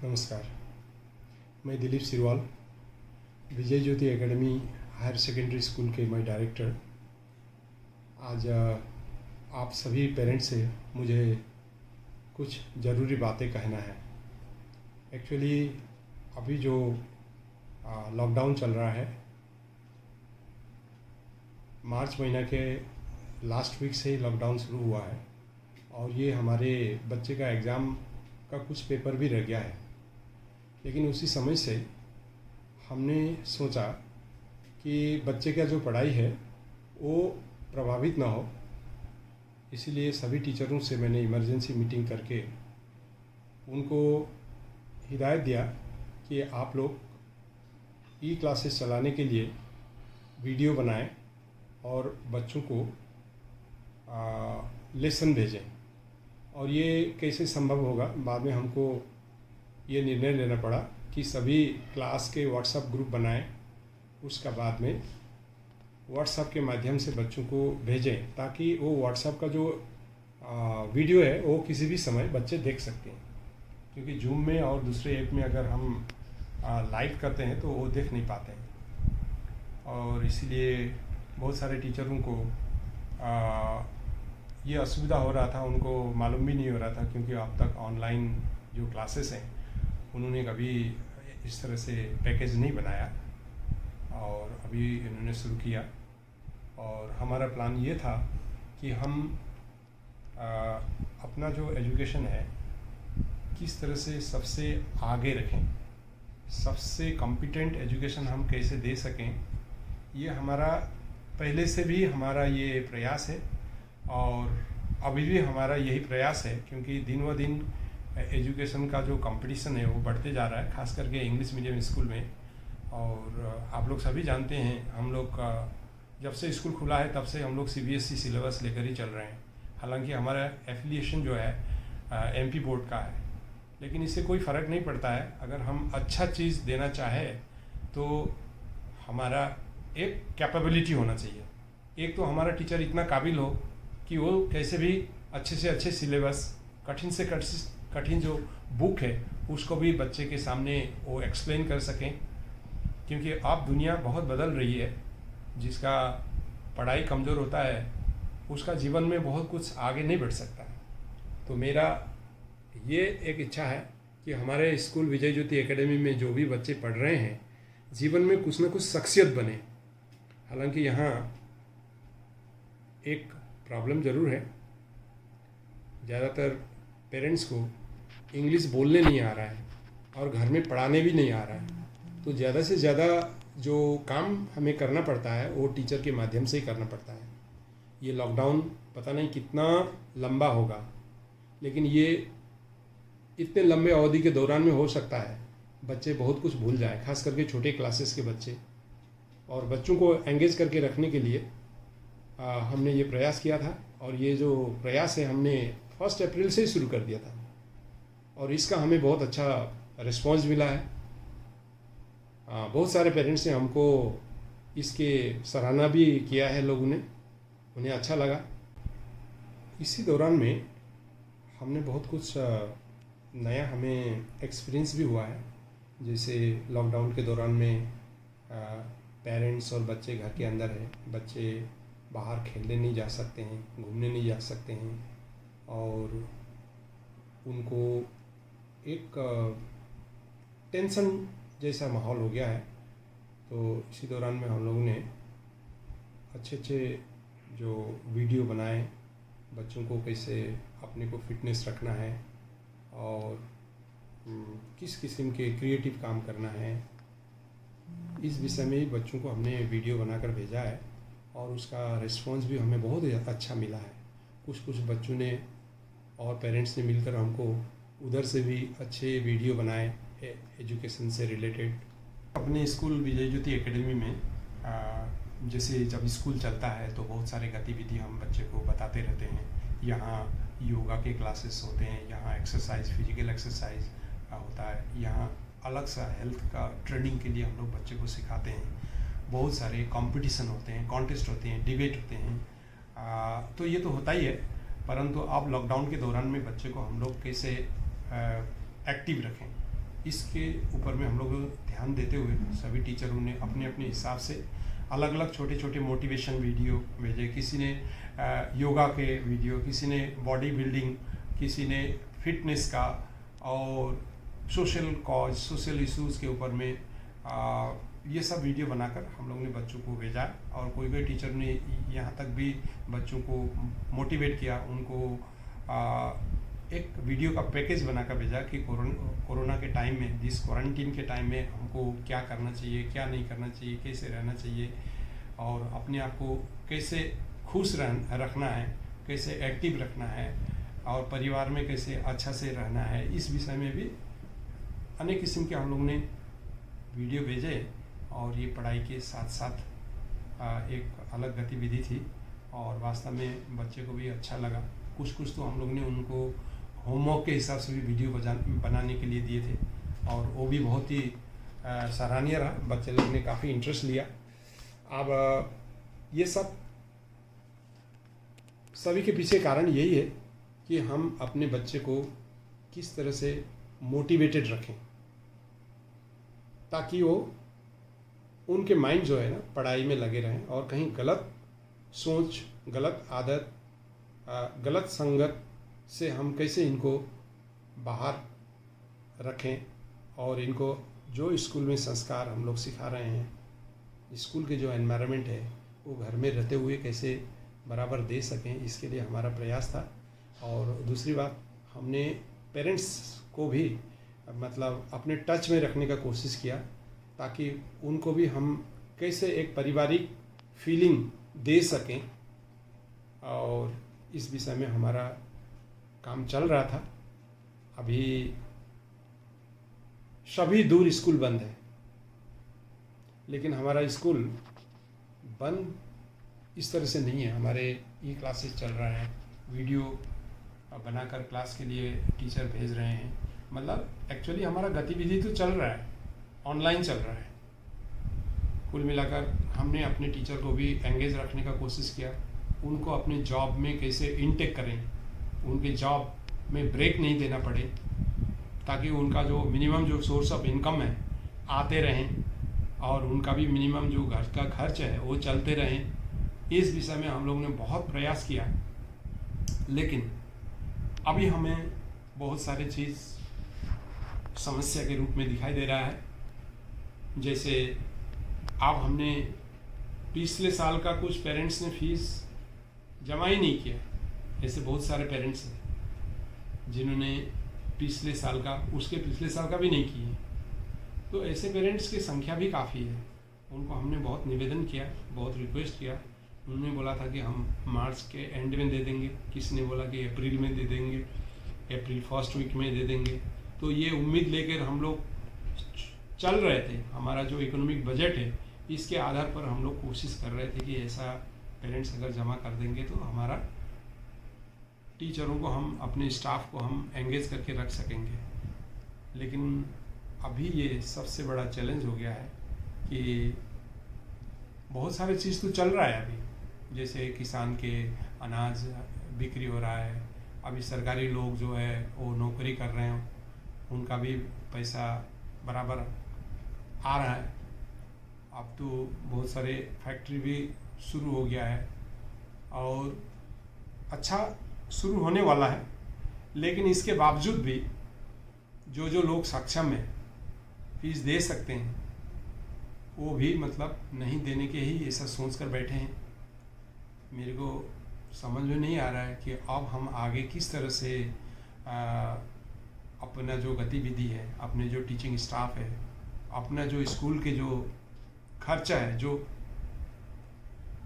नमस्कार, मैं Dilip Sirwal, Vijay Jyoti academy higher secondary school के मैं डायरेक्टर। आज आप सभी पेरेंट्स से मुझे कुछ ज़रूरी बातें कहना है। एक्चुअली अभी जो लॉकडाउन चल रहा है, मार्च महीना के लास्ट वीक से ही लॉकडाउन शुरू हुआ है और ये हमारे बच्चे का एग्ज़ाम का कुछ पेपर भी रह गया है। लेकिन उसी समय से हमने सोचा कि बच्चे का जो पढ़ाई है वो प्रभावित ना हो, इसीलिए सभी टीचरों से मैंने इमरजेंसी मीटिंग करके उनको हिदायत दिया कि आप लोग ई क्लासेस चलाने के लिए वीडियो बनाएं और बच्चों को लेसन भेजें। और ये कैसे संभव होगा, बाद में हमको ये निर्णय लेना पड़ा कि सभी क्लास के व्हाट्सएप ग्रुप बनाएं, उसका बाद में व्हाट्सएप के माध्यम से बच्चों को भेजें ताकि वो व्हाट्सएप का जो वीडियो है वो किसी भी समय बच्चे देख सकते हैं। क्योंकि जूम में और दूसरे ऐप में अगर हम लाइव करते हैं तो वो देख नहीं पाते हैं, और इसीलिए बहुत सारे टीचरों को ये असुविधा हो रहा था, उनको मालूम भी नहीं हो रहा था, क्योंकि अब तक ऑनलाइन जो क्लासेस हैं उन्होंने कभी इस तरह से पैकेज नहीं बनाया और अभी इन्होंने शुरू किया। और हमारा प्लान ये था कि हम अपना जो एजुकेशन है किस तरह से सबसे आगे रखें, सबसे कॉम्पिटेंट एजुकेशन हम कैसे दे सकें, ये हमारा पहले से भी हमारा ये प्रयास है और अभी भी हमारा यही प्रयास है। क्योंकि दिन व दिन एजुकेशन का जो कंपटीशन है वो बढ़ते जा रहा है, खास करके इंग्लिश मीडियम स्कूल में। और आप लोग सभी जानते हैं, हम लोग जब से स्कूल खुला है तब से हम लोग CBSE सिलेबस लेकर ही चल रहे हैं। हालांकि हमारा एफिलिएशन जो है MP बोर्ड का है, लेकिन इससे कोई फ़र्क नहीं पड़ता है। अगर हम अच्छा चीज़ देना चाहें तो कमारा एक कैपेबिलिटी होना चाहिए। एक तो हमारा टीचर इतना काबिल हो कि वो कैसे भी अच्छे से अच्छे सिलेबस, कठिन से कठिन जो बुक है उसको भी बच्चे के सामने वो एक्सप्लेन कर सकें। क्योंकि अब दुनिया बहुत बदल रही है, जिसका पढ़ाई कमज़ोर होता है उसका जीवन में बहुत कुछ आगे नहीं बढ़ सकता। तो मेरा ये एक इच्छा है कि हमारे स्कूल विजय ज्योति एकेडमी में जो भी बच्चे पढ़ रहे हैं जीवन में कुछ ना कुछ शख्सियत बने। हालांकि यहाँ एक प्रॉब्लम ज़रूर है, ज़्यादातर पेरेंट्स को इंग्लिश बोलने नहीं आ रहा है और घर में पढ़ाने भी नहीं आ रहा है। तो ज़्यादा से ज़्यादा जो काम हमें करना पड़ता है वो टीचर के माध्यम से ही करना पड़ता है। ये लॉकडाउन पता नहीं कितना लंबा होगा, लेकिन ये इतने लंबे अवधि के दौरान में हो सकता है बच्चे बहुत कुछ भूल जाए, खास करके छोटे क्लासेस के बच्चे। और बच्चों को एंगेज करके रखने के लिए हमने ये प्रयास किया था, और ये जो प्रयास है हमने 1 अप्रैल से ही शुरू कर दिया था और इसका हमें बहुत अच्छा रिस्पॉन्स मिला है। बहुत सारे पेरेंट्स ने हमको इसके सराहना भी किया है, लोगों ने, उन्हें अच्छा लगा। इसी दौरान में हमने बहुत कुछ नया हमें एक्सपीरियंस भी हुआ है। जैसे लॉकडाउन के दौरान में पेरेंट्स और बच्चे घर के अंदर है, बच्चे बाहर खेलने नहीं जा सकते हैं, घूमने नहीं जा सकते हैं, और उनको एक टेंशन जैसा माहौल हो गया है। तो इसी दौरान में हम लोगों ने अच्छे अच्छे जो वीडियो बनाए, बच्चों को कैसे अपने को फिटनेस रखना है और किस किस्म के क्रिएटिव काम करना है, इस विषय में बच्चों को हमने वीडियो बनाकर भेजा है और उसका रिस्पॉन्स भी हमें बहुत अच्छा मिला है। कुछ बच्चों ने और पेरेंट्स ने मिलकर हमको उधर से भी अच्छे वीडियो बनाए एजुकेशन से रिलेटेड। अपने स्कूल विजय ज्योति एकेडमी में जैसे जब स्कूल चलता है तो बहुत सारे गतिविधि हम बच्चे को बताते रहते हैं। यहाँ योगा के क्लासेस होते हैं, यहाँ एक्सरसाइज, फिजिकल एक्सरसाइज होता है, यहाँ अलग सा हेल्थ का ट्रेनिंग के लिए हम लोग बच्चे को सिखाते हैं। बहुत सारे कंपटीशन होते हैं, कॉन्टेस्ट होते हैं, डिबेट होते हैं। तो ये तो होता ही है, परंतु अब लॉकडाउन के दौरान में बच्चे को हम लोग कैसे एक्टिव रखें, इसके ऊपर में हम लोग ध्यान देते हुए सभी टीचरों ने अपने अपने हिसाब से अलग अलग छोटे छोटे मोटिवेशन वीडियो भेजे। किसी ने योगा के वीडियो, किसी ने बॉडी बिल्डिंग, किसी ने फिटनेस का, और सोशल कॉज, सोशल इश्यूज़ के ऊपर में ये सब वीडियो बनाकर हम लोग ने बच्चों को भेजा। और कोई कोई टीचर ने यहाँ तक भी बच्चों को मोटिवेट किया, उनको एक वीडियो का पैकेज बनाकर भेजा कि कोरोना के टाइम में, जिस क्वारंटीन के टाइम में हमको क्या करना चाहिए, क्या नहीं करना चाहिए, कैसे रहना चाहिए, और अपने आप को कैसे खुश रखना है, कैसे एक्टिव रखना है, और परिवार में कैसे अच्छा से रहना है। इस विषय में भी अनेक किस्म के हम लोग ने वीडियो भेजे। और ये पढ़ाई के साथ साथ एक अलग गतिविधि थी और वास्तव में बच्चे को भी अच्छा लगा। कुछ तो हम लोग ने उनको होमवर्क के हिसाब से भी वीडियो बनाने के लिए दिए थे और वो भी बहुत ही सराहनीय रहा। बच्चे लोग ने काफ़ी इंटरेस्ट लिया। अब ये सब सभी के पीछे कारण यही है कि हम अपने बच्चे को किस तरह से मोटिवेटेड रखें ताकि वो उनके माइंड जो है ना पढ़ाई में लगे रहें और कहीं गलत सोच, गलत आदत, गलत संगत से हम कैसे इनको बाहर रखें और इनको जो स्कूल में संस्कार हम लोग सिखा रहे हैं, स्कूल के जो एनवायरनमेंट है वो घर में रहते हुए कैसे बराबर दे सकें, इसके लिए हमारा प्रयास था। और दूसरी बात, हमने पेरेंट्स को भी मतलब अपने टच में रखने का कोशिश किया ताकि उनको भी हम कैसे एक पारिवारिक फीलिंग दे सकें, और इस विषय में हमारा काम चल रहा था। अभी सभी दूर स्कूल बंद है, लेकिन हमारा स्कूल बंद इस तरह से नहीं है। हमारे ई क्लासेस चल रहे हैं, वीडियो बनाकर क्लास के लिए टीचर भेज रहे हैं। मतलब एक्चुअली हमारा गतिविधि तो चल रहा है, ऑनलाइन चल रहा है। कुल मिलाकर हमने अपने टीचर को भी एंगेज रखने का कोशिश किया, उनको अपने जॉब में कैसे इनटेक करें, उनके जॉब में ब्रेक नहीं देना पड़े, ताकि उनका जो मिनिमम जो सोर्स ऑफ इनकम है आते रहें और उनका भी मिनिमम जो घर का खर्च है वो चलते रहें। इस विषय में हम लोगों ने बहुत प्रयास किया, लेकिन अभी हमें बहुत सारे चीज़ समस्या के रूप में दिखाई दे रहा है। जैसे अब हमने पिछले साल का कुछ पेरेंट्स ने फीस जमा ही नहीं किया। ऐसे बहुत सारे पेरेंट्स हैं जिन्होंने पिछले साल का, उसके पिछले साल का भी नहीं किए। तो ऐसे पेरेंट्स की संख्या भी काफ़ी है। उनको हमने बहुत निवेदन किया, बहुत रिक्वेस्ट किया। उन्होंने बोला था कि हम मार्च के एंड में दे देंगे, किसी ने बोला कि अप्रैल में दे देंगे, अप्रैल फर्स्ट वीक में दे देंगे। तो ये उम्मीद लेकर हम लोग चल रहे थे। हमारा जो इकोनॉमिक बजट है इसके आधार पर हम लोग कोशिश कर रहे थे कि ऐसा पेरेंट्स अगर जमा कर देंगे तो हमारा टीचरों को, हम अपने स्टाफ को हम एंगेज करके रख सकेंगे। लेकिन अभी ये सबसे बड़ा चैलेंज हो गया है कि बहुत सारे चीज़ तो चल रहा है अभी, जैसे किसान के अनाज बिक्री हो रहा है। अभी सरकारी लोग जो है वो नौकरी कर रहे हैं, उनका भी पैसा बराबर आ रहा है। अब तो बहुत सारे फैक्ट्री भी शुरू हो गया है और अच्छा शुरू होने वाला है। लेकिन इसके बावजूद भी जो लोग सक्षम हैं, फीस दे सकते हैं, वो भी मतलब नहीं देने के ही ऐसा सोच कर बैठे हैं। मेरे को समझ में नहीं आ रहा है कि अब हम आगे किस तरह से अपना जो गतिविधि है, अपने जो टीचिंग स्टाफ है, अपना जो स्कूल के जो खर्चा है, जो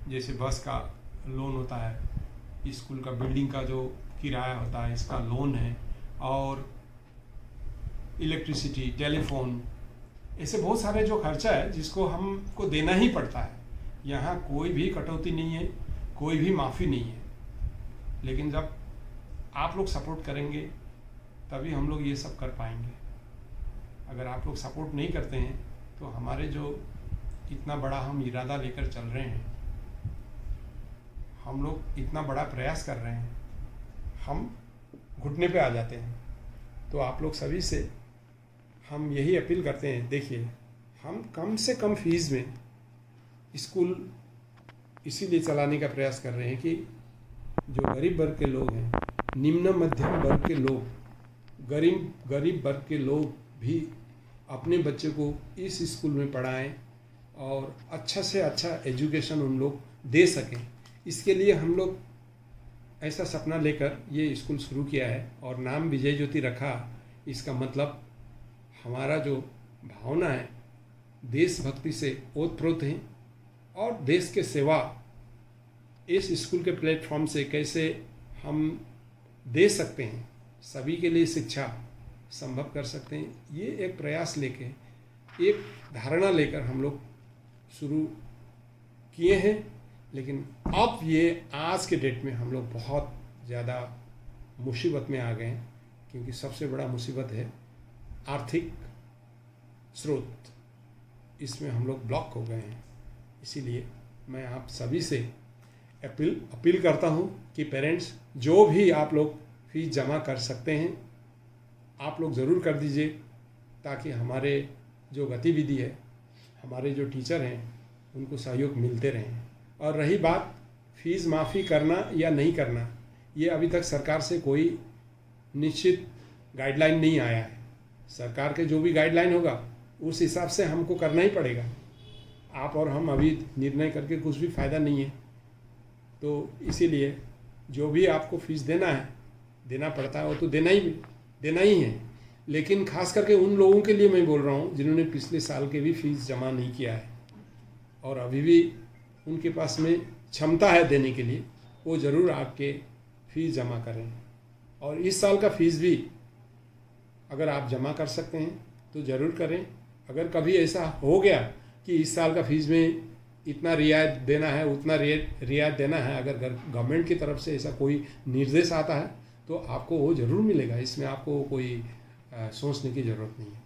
जैसे बस का लोन होता है, स्कूल का बिल्डिंग का जो किराया होता है, इसका लोन है, और इलेक्ट्रिसिटी, टेलीफोन, ऐसे बहुत सारे जो खर्चा है जिसको हमको देना ही पड़ता है। यहाँ कोई भी कटौती नहीं है, कोई भी माफ़ी नहीं है। लेकिन जब आप लोग सपोर्ट करेंगे तभी हम लोग ये सब कर पाएंगे। अगर आप लोग सपोर्ट नहीं करते हैं तो हमारे जो इतना बड़ा हम इरादा लेकर चल रहे हैं, हम लोग इतना बड़ा प्रयास कर रहे हैं, हम घुटने पे आ जाते हैं। तो आप लोग सभी से हम यही अपील करते हैं, देखिए हम कम से कम फीस में स्कूल इसीलिए चलाने का प्रयास कर रहे हैं कि जो गरीब वर्ग के लोग हैं, निम्न मध्यम वर्ग के लोग, गरीब वर्ग के लोग भी अपने बच्चे को इस स्कूल में पढ़ाएं और अच्छा से अच्छा एजुकेशन उन लोग दे सकें। इसके लिए हम लोग ऐसा सपना लेकर ये स्कूल शुरू किया है और नाम विजय ज्योति रखा। इसका मतलब हमारा जो भावना है देशभक्ति से ओतप्रोत है और देश के सेवा इस स्कूल के प्लेटफॉर्म से कैसे हम दे सकते हैं, सभी के लिए शिक्षा संभव कर सकते हैं, ये एक प्रयास लेके, एक धारणा लेकर हम लोग शुरू किए हैं। लेकिन अब ये आज के डेट में हम लोग बहुत ज़्यादा मुसीबत में आ गए हैं, क्योंकि सबसे बड़ा मुसीबत है आर्थिक स्रोत। इसमें हम लोग ब्लॉक हो गए हैं। इसीलिए मैं आप सभी से अपील करता हूं कि पेरेंट्स जो भी आप लोग फीस जमा कर सकते हैं आप लोग ज़रूर कर दीजिए, ताकि हमारे जो गतिविधि है, हमारे जो टीचर हैं उनको सहयोग मिलते रहें। और रही बात फीस माफ़ी करना या नहीं करना, ये अभी तक सरकार से कोई निश्चित गाइडलाइन नहीं आया है। सरकार के जो भी गाइडलाइन होगा उस हिसाब से हमको करना ही पड़ेगा। आप और हम अभी निर्णय करके कुछ भी फ़ायदा नहीं है। तो इसीलिए जो भी आपको फीस देना पड़ता है वो तो देना ही है। लेकिन खास करके उन लोगों के लिए मैं बोल रहा हूँ जिन्होंने पिछले साल के भी फीस जमा नहीं किया है और अभी भी उनके पास में क्षमता है देने के लिए, वो ज़रूर आपके फीस जमा करें। और इस साल का फीस भी अगर आप जमा कर सकते हैं तो ज़रूर करें। अगर कभी ऐसा हो गया कि इस साल का फीस में इतना रियायत देना है, उतना रियायत देना है, अगर गवर्नमेंट की तरफ से ऐसा कोई निर्देश आता है तो आपको वो ज़रूर मिलेगा। इसमें आपको कोई सोचने की ज़रूरत नहीं है।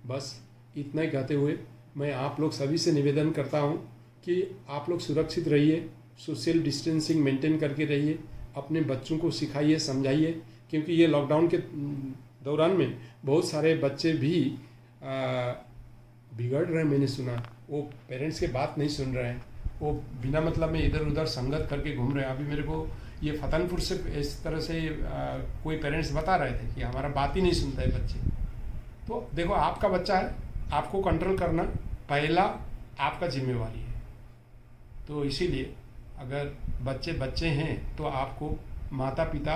बस इतना ही कहते हुए मैं आप लोग सभी से निवेदन करता हूँ कि आप लोग सुरक्षित रहिए, सोशल डिस्टेंसिंग मेंटेन करके रहिए, अपने बच्चों को सिखाइए, समझाइए, क्योंकि ये लॉकडाउन के दौरान में बहुत सारे बच्चे भी बिगड़ रहे हैं। मैंने सुना वो पेरेंट्स के बात नहीं सुन रहे हैं, वो बिना मतलब में इधर उधर संगत करके घूम रहे हैं। अभी मेरे को ये फतनपुर से इस तरह से कोई पेरेंट्स बता रहे थे कि हमारा बात ही नहीं सुनता है बच्चे। तो देखो आपका बच्चा है, आपको कंट्रोल करना पहला आपका जिम्मेवारी है। तो इसीलिए अगर बच्चे हैं तो आपको माता पिता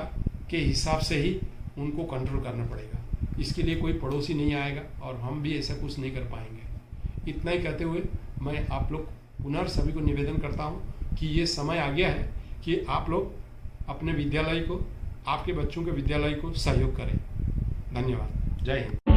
के हिसाब से ही उनको कंट्रोल करना पड़ेगा। इसके लिए कोई पड़ोसी नहीं आएगा और हम भी ऐसा कुछ नहीं कर पाएंगे। इतना ही कहते हुए मैं आप लोग पुनः सभी को निवेदन करता हूँ कि ये समय आ गया है कि आप लोग अपने विद्यालय को, आपके बच्चों के विद्यालय को सहयोग करें। धन्यवाद। जय हिंद।